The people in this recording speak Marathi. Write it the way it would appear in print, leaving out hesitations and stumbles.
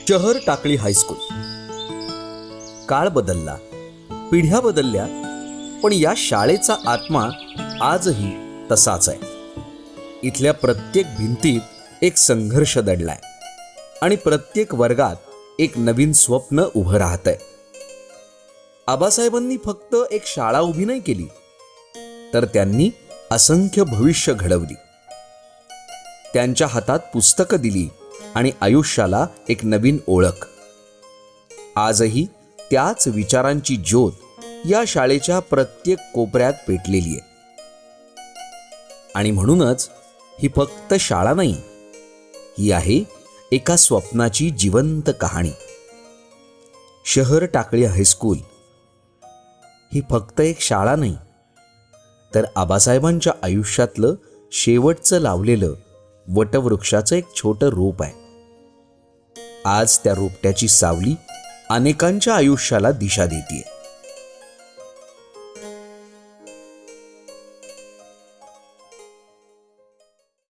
शहर टाकळी हायस्कूल. काळ बदलला, पिढ्या बदलल्या, पण या शाळेचा आत्मा आजही तसाच आहे. इथल्या प्रत्येक भिंतीत एक संघर्ष दडलाय आणि प्रत्येक वर्गात एक नवीन स्वप्न उभं राहतंय. आबासाहेबांनी फक्त एक शाळा उभी नाही केली, तर त्यांनी असंख्य भविष्य घडवली. त्यांच्या हातात पुस्तकं दिली आणि आयुष्याला एक नवीन ओळख. आजही त्याच विचारांची ज्योत या शाळेच्या प्रत्येक कोपऱ्यात पेटलेली आहे. आणि म्हणूनच ही फक्त शाळा नाही, ही आहे एका स्वप्नाची जिवंत कहाणी. शहर टाकळी हायस्कूल ही फक्त एक शाळा नाही, तर आबासाहेबांच्या आयुष्यातलं शेवटचं लावलेलं वटवृक्षाचं एक छोटं रोप आहे. आज त्या रोपट्याची सावली अनेकांच्या आयुष्याला दिशा देते.